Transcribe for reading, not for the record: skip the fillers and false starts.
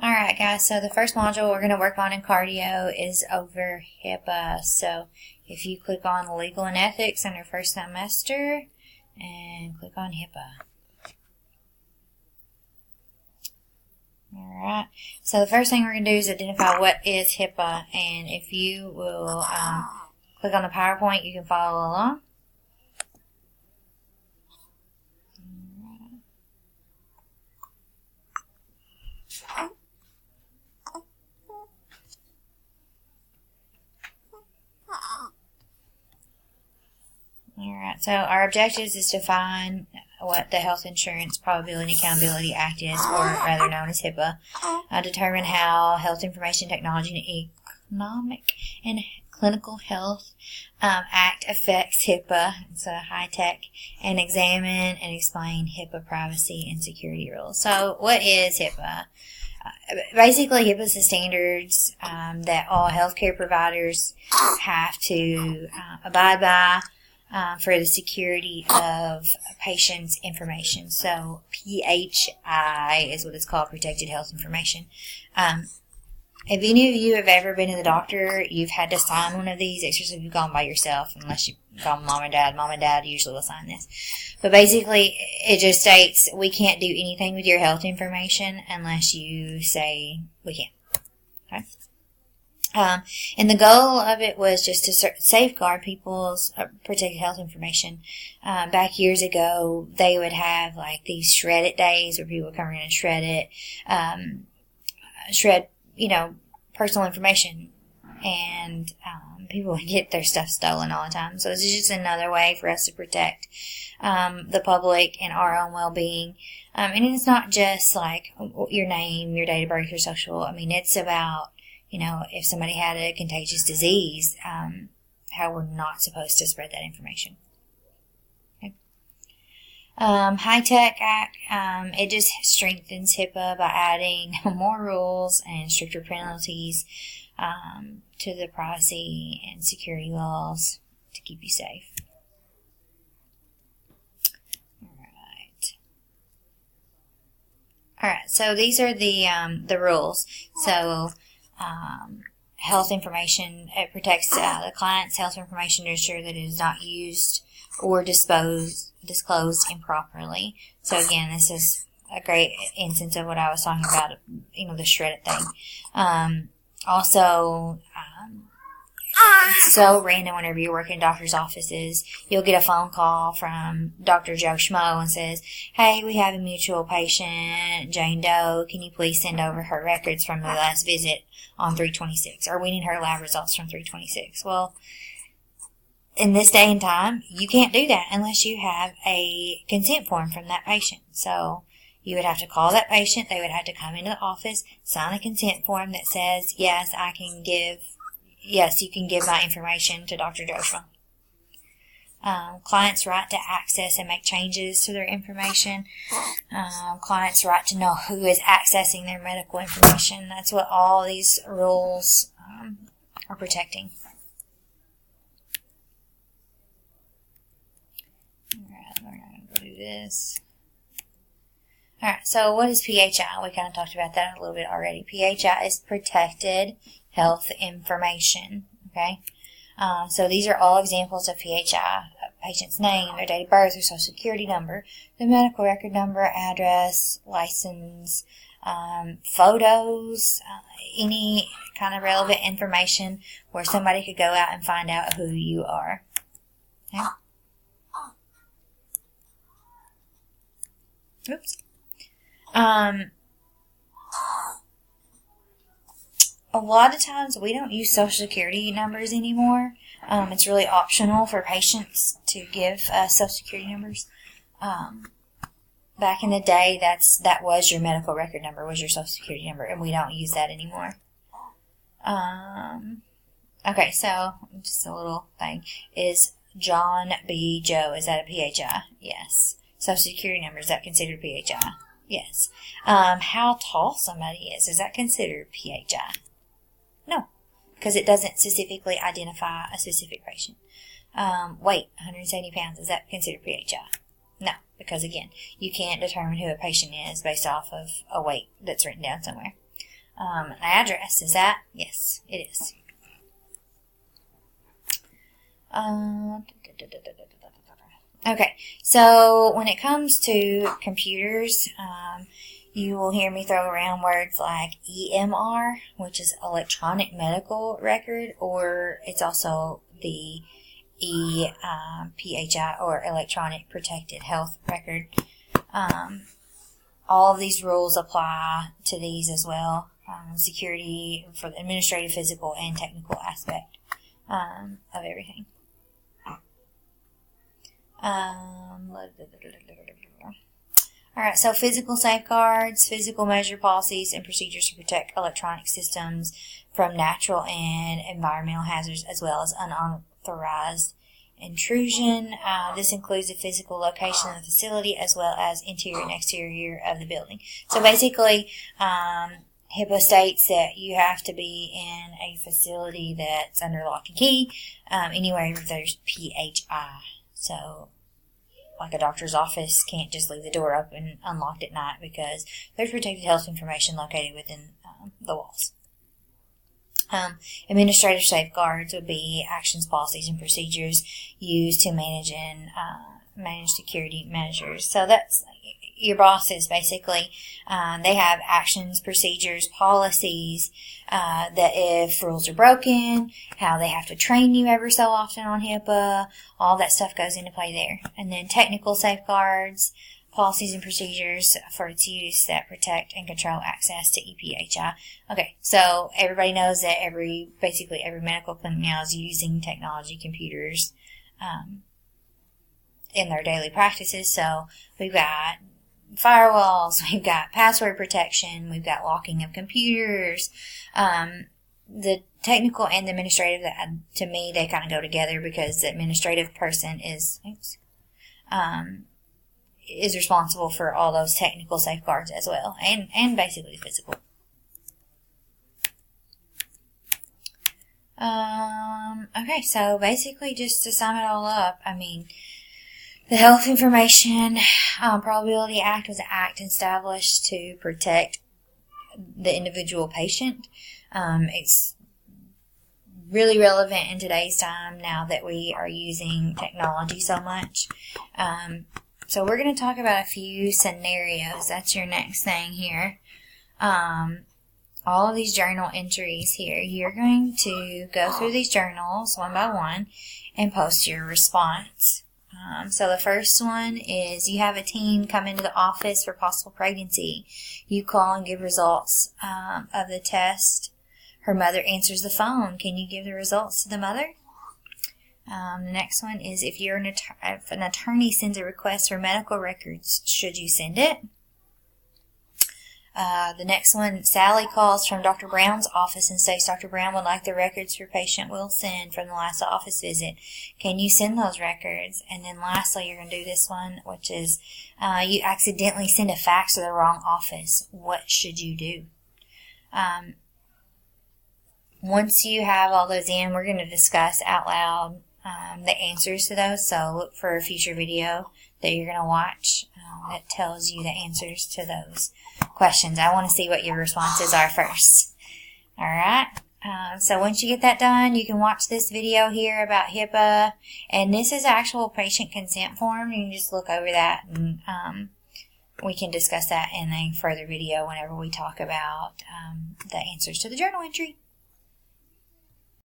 Alright guys, so the first module we're going to work on in cardio is over HIPAA. So if you click on Legal and Ethics under first semester and click on HIPAA. Alright, so the first thing we're going to do is identify what is HIPAA, and if you will click on the PowerPoint, you can follow along. Alright, so our objectives is to find what the Health Insurance Probability and Accountability Act is, or rather known as HIPAA. Determine how Health Information Technology and Economic and Clinical Health Act affects HIPAA, it's a high tech, and examine and explain HIPAA privacy and security rules. So what is HIPAA? Basically, HIPAA is the standards that all healthcare providers have to abide by for the security of patients' information. So PHI is what it's called, Protected Health Information. If any of you have ever been to the doctor, you've had to sign one of these, especially if you've gone by yourself, unless you've gone with mom and dad. Mom and dad usually will sign this. But basically, it just states we can't do anything with your health information unless you say we can. Okay? And the goal of it was just to safeguard people's protected health information. Back years ago, they would have like these shred it days where people would come around and shred it, personal information, and people would get their stuff stolen all the time. So this is just another way for us to protect the public and our own well-being. And it's not just like your name, your date of birth, your social. I mean, it's about if somebody had a contagious disease, how we're not supposed to spread that information. Okay. High Tech Act, it just strengthens HIPAA by adding more rules and stricter penalties to the privacy and security laws to keep you safe. Alright, so these are the rules. So health information, it protects the client's health information to ensure that it is not used or disclosed improperly. So again, this is a great instance of what I was talking about, the shredded thing. It's so random whenever you're working in doctor's offices. You'll get a phone call from Dr. Joe Schmo and says, hey, we have a mutual patient, Jane Doe. Can you please send over her records from the last visit on 3/26? Or we need her lab results from 3/26. Well, in this day and time, you can't do that unless you have a consent form from that patient. So you would have to call that patient. They would have to come into the office, sign a consent form that says, yes, you can give my information to Dr. Joshua. Clients' right to access and make changes to their information. Clients' right to know who is accessing their medical information. That's what all these rules are protecting. Alright, we're going to do this. Alright, so what is PHI? We kind of talked about that a little bit already. PHI is Protected Health Information. Okay? So these are all examples of PHI. A patient's name, their date of birth, their social security number, the medical record number, address, license, photos, any kind of relevant information where somebody could go out and find out who you are. Okay? Oops. A lot of times we don't use social security numbers anymore. It's really optional for patients to give social security numbers. Back in the day, that was your medical record number, was your social security number, and we don't use that anymore. Okay, so just a little thing. Is John B. Joe, is that a PHI? Yes. Social security number, is that considered PHI? Yes. How tall somebody is that considered PHI? No, because it doesn't specifically identify a specific patient. Weight, 170 pounds, is that considered PHI? No, because again, you can't determine who a patient is based off of a weight that's written down somewhere. An address, is that? Yes, it is. Okay, so when it comes to computers, you will hear me throw around words like EMR, which is electronic medical record, or it's also the EPHI, or electronic protected health record. All of these rules apply to these as well. Security for the administrative, physical, and technical aspect of everything. Alright, so physical safeguards, physical measure policies, and procedures to protect electronic systems from natural and environmental hazards, as well as unauthorized intrusion. This includes the physical location of the facility, as well as interior and exterior of the building. So basically, HIPAA states that you have to be in a facility that's under lock and key, anywhere where there's PHI. So, like a doctor's office can't just leave the door open unlocked at night because there's protected health information located within the walls. Administrative safeguards would be actions, policies, and procedures used to manage security measures. So that's your bosses, basically. They have actions, procedures, policies, that if rules are broken, how they have to train you ever so often on HIPAA, all that stuff goes into play there. And then technical safeguards, policies and procedures for its use that protect and control access to EPHI. Okay, so everybody knows that basically every medical clinic now is using technology, computers, in their daily practices. So we've got firewalls, we've got password protection, we've got locking of computers. The technical and the administrative, to me, they kind of go together because the administrative person is responsible for all those technical safeguards as well, and basically physical. Okay, so basically just to sum it all up, I mean, the Health Information Probability Act was an act established to protect the individual patient. It's really relevant in today's time now that we are using technology so much. So we're going to talk about a few scenarios. That's your next thing here. All of these journal entries here, you're going to go through these journals one by one and post your response. So the first one is you have a teen come into the office for possible pregnancy. You call and give results of the test. Her mother answers the phone. Can you give the results to the mother? The next one is if an attorney sends a request for medical records, should you send it? The next one, Sally calls from Dr. Brown's office and says Dr. Brown would like the records your patient will send from the last office visit. Can you send those records? And then lastly, you're going to do this one, which is you accidentally send a fax to the wrong office. What should you do? Once you have all those in, we're going to discuss out loud the answers to those. So look for a future video that you're going to watch that tells you the answers to those questions. I want to see what your responses are first. Alright, so once you get that done, you can watch this video here about HIPAA, and this is actual patient consent form. You can just look over that, and we can discuss that in a further video whenever we talk about the answers to the journal entry.